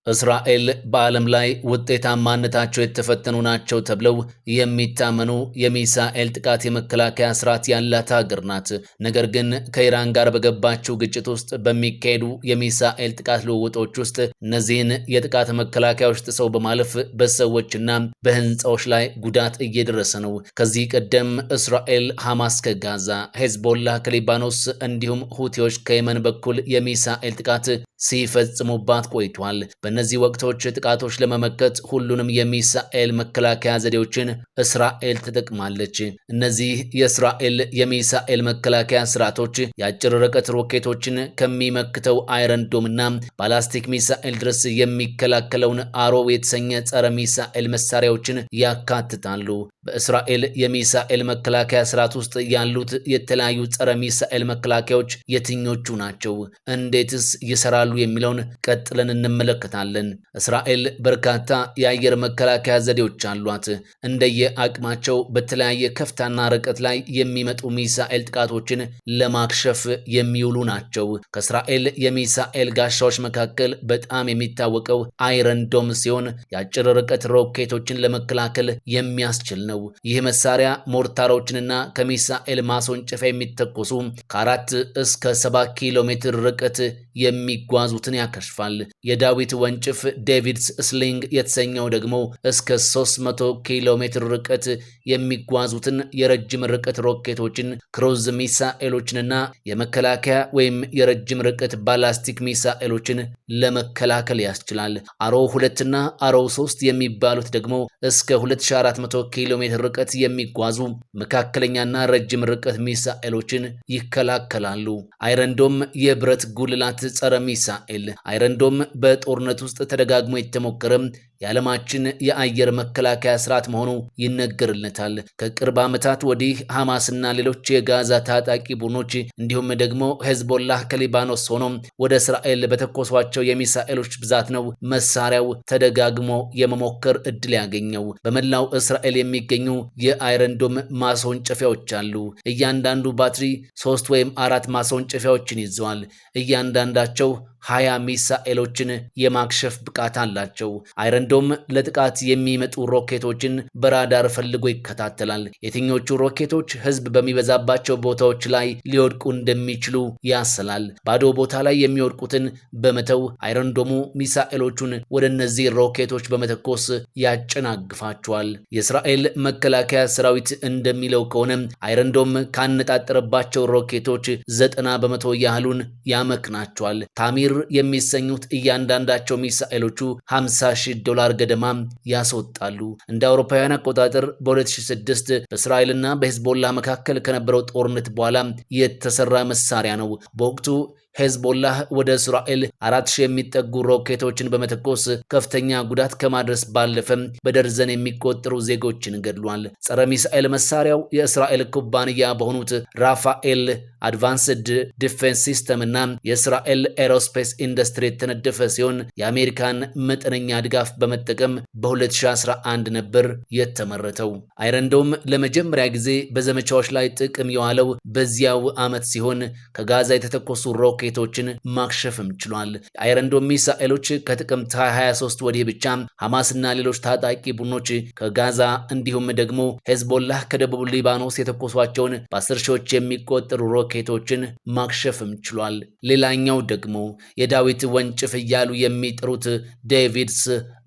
እስራኤል በዓለም ላይ ውጤታማነታቸው የተፈተኑ ናቸው ተብለው የሚታመኑ የሚሳኤል ጥቃት የመከላከያ ስርዓት ያላት ሀገር ናት። ነገር ግን ከኢራን ጋር በገባችው ግጭት ውስጥ በሚካሄዱ የሚሳኤል ጥቃት ልውውጦች ውስጥ እነዚህን የጥቃት መከላከያዎች ጥሰው በማለፍ በሰዎችና በህንፃዎች ላይ ጉዳት እየደረሰ ነው። ከዚህ ቀደም እስራኤል ሐማስ ከጋዛ፣ ሄዝቦላህ ከሊባኖስ እንዲሁም ሁቲዎች ከየመን በኩል የሚሳኤል ጥቃት ሲፈጽሙባት ቆይቷል። በእነዚህ ወቅቶች ጥቃቶች ለመመከት ሁሉንም የሚሳኤል መከላከያ ዘዴዎችን እስራኤል ትጠቅማለች። እነዚህ የእስራኤል የሚሳኤል መከላከያ ስርዓቶች የአጭር ርቀት ሮኬቶችን ከሚመክተው አይረን ዶምና ባላስቲክ ሚሳኤል ድረስ የሚከላከለውን አሮው የተሰኘ ጸረ ሚሳኤል መሳሪያዎችን ያካትታሉ። በእስራኤል የሚሳኤል መከላከያ ስርዓት ውስጥ ያሉት የተለያዩ ጸረ ሚሳኤል መከላከያዎች የትኞቹ ናቸው? እንዴትስ ይሰራሉ? የሚለውን ቀጥለን እንመለከታለን። እስራኤል በርካታ የአየር መከላከያ ዘዴዎች አሏት። እንደየ አቅማቸው በተለያየ ከፍታና ርቀት ላይ የሚመጡ ሚሳኤል ጥቃቶችን ለማክሸፍ የሚውሉ ናቸው። ከእስራኤል የሚሳኤል ጋሻዎች መካከል በጣም የሚታወቀው አይረን ዶም ሲሆን የአጭር ርቀት ሮኬቶችን ለመከላከል የሚያስችል ነው። ይህ መሳሪያ ሞርታሮችንና ከሚሳኤል ማስወንጨፊያ የሚተኮሱ ከ4 እስከ 7 ኪሎ ሜትር ርቀት የሚጓዙትን ያከሽፋል። የዳዊት ወንጭፍ ዴቪድስ ስሊንግ የተሰኘው ደግሞ እስከ 300 ኪሎ ሜትር ርቀት የሚጓዙትን የረጅም ርቀት ሮኬቶችን፣ ክሩዝ ሚሳኤሎችንና የመከላከያ ወይም የረጅም ርቀት ባላስቲክ ሚሳኤሎችን ለመከላከል ያስችላል። አሮ 2 እና አሮ 3 የሚባሉት ደግሞ እስከ 2400 ኪሎ ሜትር ርቀት የሚጓዙ መካከለኛና ረጅም ርቀት ሚሳኤሎችን ይከላከላሉ። አይረንዶም የብረት ጉልላት ጸረ ሚሳኤል። አይረንዶም በጦርነት ውስጥ ተደጋግሞ የተሞከረ የዓለማችን የአየር መከላከያ ስርዓት መሆኑ ይነገርለታል። ከቅርብ ዓመታት ወዲህ ሐማስና ሌሎች የጋዛ ታጣቂ ቡድኖች እንዲሁም ደግሞ ሄዝቦላህ ከሊባኖስ ሆኖ ወደ እስራኤል በተኮሷቸው የሚሳኤሎች ብዛት ነው መሳሪያው ተደጋግሞ የመሞከር እድል ያገኘው። በመላው እስራኤል የሚገኙ የአይረንዶም ማስወንጨፊያዎች አሉ። እያንዳንዱ ባትሪ 3 ወይም 4 ማስወንጨፊያዎችን ይዘዋል። እያንዳንዳቸው 20 ሚሳኤሎችን የማክሸፍ ብቃት አላቸው። አይረንዶም ለጥቃት የሚመጡ ሮኬቶችን በራዳር ፈልጎ ይከታተላል። የትኞቹ ሮኬቶች ህዝብ በሚበዛባቸው ቦታዎች ላይ ሊወድቁ እንደሚችሉ ያሰላል። ባዶ ቦታ ላይ የሚወድቁትን በመተው አይረንዶሙ ሚሳኤሎቹን ወደ እነዚህ ሮኬቶች በመተኮስ ያጨናግፋቸዋል። የእስራኤል መከላከያ ሰራዊት እንደሚለው ከሆነ አይረንዶም ካነጣጠረባቸው ሮኬቶች 90 በመቶ ያህሉን ያመክናቸዋል። ታሚር የሚሰኙት እያንዳንዳቸው ሚሳኤሎቹ $50,000 ገደማ ያስወጣሉ። እንደ አውሮፓውያን አቆጣጠር በ2006 በእስራኤልና በሄዝቦላ መካከል ከነበረው ጦርነት በኋላ የተሰራ መሳሪያ ነው። በወቅቱ ሄዝቦላህ ወደ እስራኤል 4000 የሚጠጉ ሮኬቶችን በመተኮስ ከፍተኛ ጉዳት ከማድረስ ባለፈ በደርዘን የሚቆጠሩ ዜጎችን ገድሏል። ጸረ ሚሳኤል መሳሪያው የእስራኤል ኩባንያ በሆኑት ራፋኤል አድቫንስድ ዲፌንስ ሲስተም እና የእስራኤል ኤሮስፔስ ኢንዱስትሪ የተነደፈ ሲሆን የአሜሪካን መጠነኛ ድጋፍ በመጠቀም በ2011 ነበር የተመረተው። አይረንዶም ለመጀመሪያ ጊዜ በዘመቻዎች ላይ ጥቅም የዋለው በዚያው ዓመት ሲሆን ከጋዛ የተተኮሱ ሮኬቶችን ማክሸፍም ችሏል። አይረንዶም ሚሳኤሎች ከጥቅምት 23 ወዲህ ብቻ ሐማስና ሌሎች ታጣቂ ቡድኖች ከጋዛ እንዲሁም ደግሞ ሄዝቦላህ ከደቡብ ሊባኖስ የተኮሷቸውን በ10 ሺዎች የሚቆጠሩ ሮኬቶችን ማክሸፍም ችሏል። ሌላኛው ደግሞ የዳዊት ወንጭፍ እያሉ የሚጠሩት ዴቪድስ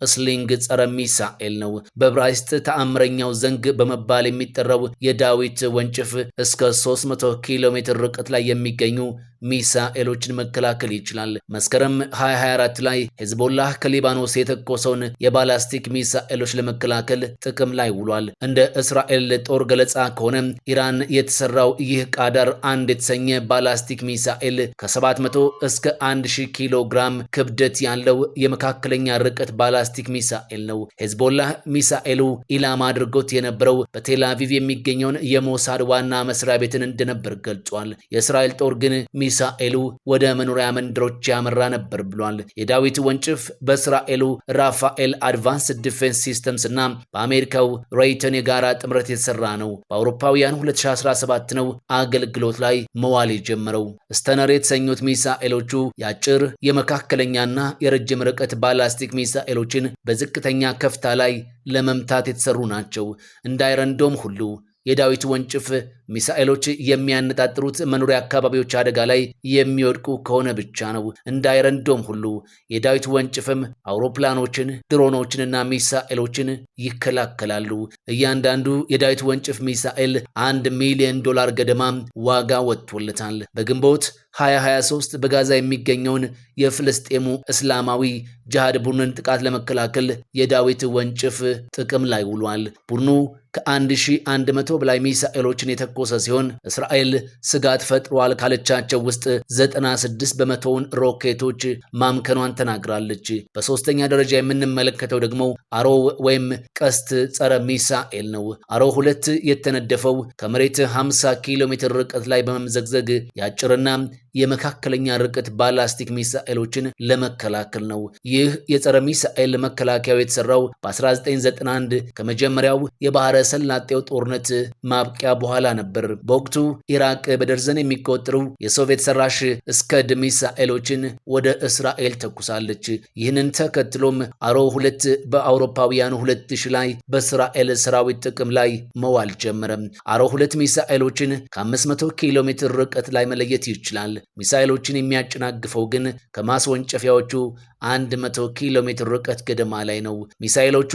ስሊንግ ጸረ ሚሳኤል ነው። በዕብራይስጥ ተአምረኛው ዘንግ በመባል የሚጠራው የዳዊት ወንጭፍ እስከ 300 ኪሎ ሜትር ርቀት ላይ የሚገኙ ሚሳኤሎችን መከላከል ይችላል። መስከረም 2024 ላይ ሄዝቦላህ ከሊባኖስ የተኮሰውን የባላስቲክ ሚሳኤሎች ለመከላከል ጥቅም ላይ ውሏል። እንደ እስራኤል ጦር ገለጻ ከሆነ ኢራን የተሰራው ይህ ቃዳር 1 የተሰኘ ባላስቲክ ሚሳኤል ከ700 እስከ 1000 ኪሎ ግራም ክብደት ያለው የመካከለኛ ርቀት ባላስቲክ ሚሳኤል ነው። ሄዝቦላህ ሚሳኤሉ ኢላማ አድርጎት የነበረው በቴል አቪቭ የሚገኘውን የሞሳድ ዋና መስሪያ ቤትን እንደነበር ገልጿል። የእስራኤል ጦር ግን ሚሳኤሉ ወደ መኖሪያ መንደሮች ያመራ ነበር ብሏል። የዳዊት ወንጭፍ በእስራኤሉ ራፋኤል አድቫንስድ ዲፌንስ ሲስተምስ እና በአሜሪካው ሬይተን የጋራ ጥምረት የተሰራ ነው። በአውሮፓውያን 2017 ነው አገልግሎት ላይ መዋል የጀመረው። ስተነር የተሰኙት ሚሳኤሎቹ የአጭር የመካከለኛና የረጅም ርቀት ባላስቲክ ሚሳኤሎችን በዝቅተኛ ከፍታ ላይ ለመምታት የተሰሩ ናቸው። እንደ አይረን ዶም ሁሉ የዳዊት ወንጭፍ ሚሳኤሎች የሚያነጣጥሩት መኖሪያ አካባቢዎች አደጋ ላይ የሚወድቁ ከሆነ ብቻ ነው። እንደ አይረን ዶም ሁሉ የዳዊት ወንጭፍም አውሮፕላኖችን፣ ድሮኖችንና ሚሳኤሎችን ይከላከላሉ። እያንዳንዱ የዳዊት ወንጭፍ ሚሳኤል $1 ሚሊዮን ገደማ ዋጋ ወጥቶለታል። በግንቦት 2023 በጋዛ የሚገኘውን የፍልስጤሙ እስላማዊ ጅሃድ ቡድንን ጥቃት ለመከላከል የዳዊት ወንጭፍ ጥቅም ላይ ውሏል። ቡድኑ ከ1100 በላይ ሚሳኤሎችን የተኮሰ ሲሆን እስራኤል ስጋት ፈጥሯል ካለቻቸው ውስጥ 96 በመቶውን ሮኬቶች ማምከኗን ተናግራለች። በሶስተኛ ደረጃ የምንመለከተው ደግሞ አሮ ወይም ቀስት ጸረ ሚሳኤል ነው። አሮ 2 የተነደፈው ከመሬት 50 ኪሎ ሜትር ርቀት ላይ በመምዘግዘግ የአጭርና የመካከለኛ ርቀት ባላስቲክ ሚሳኤሎችን ለመከላከል ነው። ይህ የጸረ ሚሳኤል መከላከያው የተሰራው በ1991 ከመጀመሪያው የባህረ ሰላጤው ጦርነት ማብቂያ በኋላ ነበር። በወቅቱ ኢራቅ በደርዘን የሚቆጠሩ የሶቪየት ሰራሽ ስከድ ሚሳኤሎችን ወደ እስራኤል ተኩሳለች። ይህንን ተከትሎም አሮ 2 በአውሮፓውያኑ 2000 ላይ በእስራኤል ሰራዊት ጥቅም ላይ መዋል ጀመረ። አሮ 2 ሚሳኤሎችን ከ500 ኪሎ ሜትር ርቀት ላይ መለየት ይችላል። ሚሳኤሎችን የሚያጨናግፈው ግን ከማስወንጨፊያዎቹ 100 ኪሎ ሜትር ርቀት ገደማ ላይ ነው። ሚሳኤሎቹ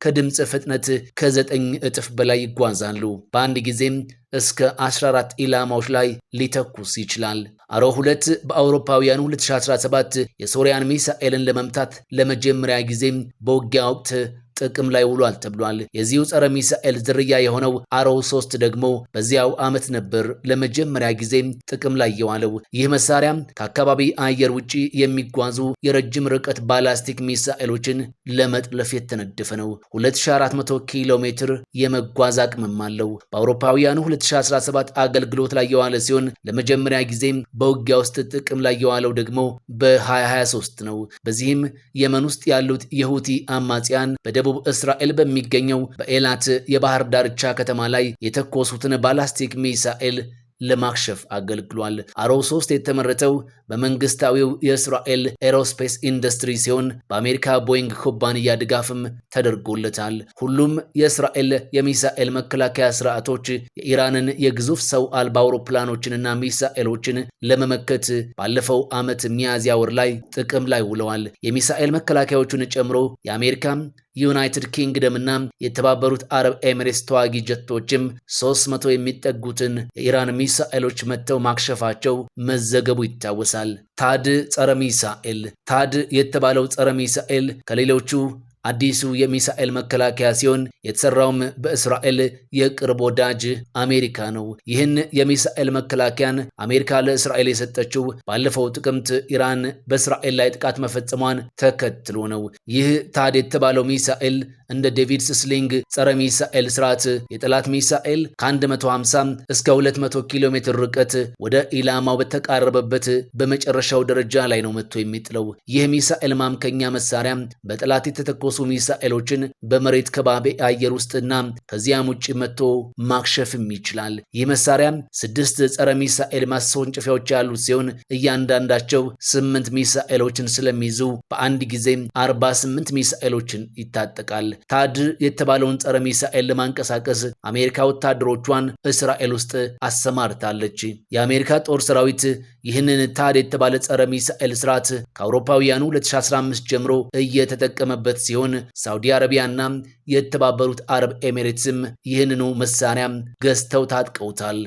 ከድምፅ ፍጥነት ከ9 እጥፍ በላይ ይጓዛሉ። በአንድ ጊዜም እስከ 14 ኢላማዎች ላይ ሊተኩስ ይችላል። አሮ 2 በአውሮፓውያኑ 2017 የሶሪያን ሚሳኤልን ለመምታት ለመጀመሪያ ጊዜ በውጊያ ወቅት ጥቅም ላይ ውሏል ተብሏል። የዚሁ ጸረ ሚሳኤል ዝርያ የሆነው አሮ 3 ደግሞ በዚያው ዓመት ነበር ለመጀመሪያ ጊዜ ጥቅም ላይ የዋለው። ይህ መሳሪያ ከአካባቢ አየር ውጪ የሚጓዙ የረጅም ርቀት ባላስቲክ ሚሳኤሎችን ለመጥለፍ የተነደፈ ነው። 2400 ኪሎ ሜትር የመጓዝ አቅምም አለው። በአውሮፓውያኑ 2017 አገልግሎት ላይ የዋለ ሲሆን ለመጀመሪያ ጊዜ በውጊያ ውስጥ ጥቅም ላይ የዋለው ደግሞ በ2023 ነው። በዚህም የመን ውስጥ ያሉት የሁቲ አማጽያን በደቡብ እስራኤል በሚገኘው በኤላት የባህር ዳርቻ ከተማ ላይ የተኮሱትን ባላስቲክ ሚሳኤል ለማክሸፍ አገልግሏል። አሮ 3 የተመረተው በመንግስታዊው የእስራኤል ኤሮስፔስ ኢንዱስትሪ ሲሆን በአሜሪካ ቦይንግ ኩባንያ ድጋፍም ተደርጎለታል። ሁሉም የእስራኤል የሚሳኤል መከላከያ ስርዓቶች የኢራንን የግዙፍ ሰው አልባ አውሮፕላኖችንና ሚሳኤሎችን ለመመከት ባለፈው ዓመት ሚያዝያ ወር ላይ ጥቅም ላይ ውለዋል። የሚሳኤል መከላከያዎቹን ጨምሮ የአሜሪካ ዩናይትድ ኪንግደም እና የተባበሩት አረብ ኤሚሬትስ ተዋጊ ጀቶችም 300 የሚጠጉትን የኢራን ሚሳኤሎች መተው ማክሸፋቸው መዘገቡ ይታወሳል። ታድ ጸረ ሚሳኤል። ታድ የተባለው ጸረ ሚሳኤል ከሌሎቹ አዲሱ የሚሳኤል መከላከያ ሲሆን የተሰራውም በእስራኤል የቅርብ ወዳጅ አሜሪካ ነው። ይህን የሚሳኤል መከላከያን አሜሪካ ለእስራኤል የሰጠችው ባለፈው ጥቅምት ኢራን በእስራኤል ላይ ጥቃት መፈጸሟን ተከትሎ ነው። ይህ ታድ የተባለው ሚሳኤል እንደ ዴቪድስ ስሊንግ ጸረ ሚሳኤል ስርዓት የጠላት ሚሳኤል ከ150 እስከ 200 ኪሎ ሜትር ርቀት ወደ ኢላማው በተቃረበበት በመጨረሻው ደረጃ ላይ ነው መጥቶ የሚጥለው። ይህ ሚሳኤል ማምከኛ መሳሪያ በጠላት የተተኮሱ ሚሳኤሎችን በመሬት ከባቢ አየር ውስጥና ከዚያም ውጭ መጥቶ ማክሸፍም ይችላል። ይህ መሳሪያ 6 ጸረ ሚሳኤል ማስወንጨፊያዎች ያሉት ሲሆን እያንዳንዳቸው 8 ሚሳኤሎችን ስለሚይዙ በአንድ ጊዜ 48 ሚሳኤሎችን ይታጠቃል። ታድ የተባለውን ጸረ ሚሳኤል ለማንቀሳቀስ አሜሪካ ወታደሮቿን እስራኤል ውስጥ አሰማርታለች። የአሜሪካ ጦር ሰራዊት ይህንን ታድ የተባለ ጸረ ሚሳኤል ስርዓት ከአውሮፓውያኑ 2015 ጀምሮ እየተጠቀመበት ሲሆን ሳውዲ አረቢያና የተባበሩት አረብ ኤሚሬትስም ይህንኑ መሳሪያ ገዝተው ታጥቀውታል።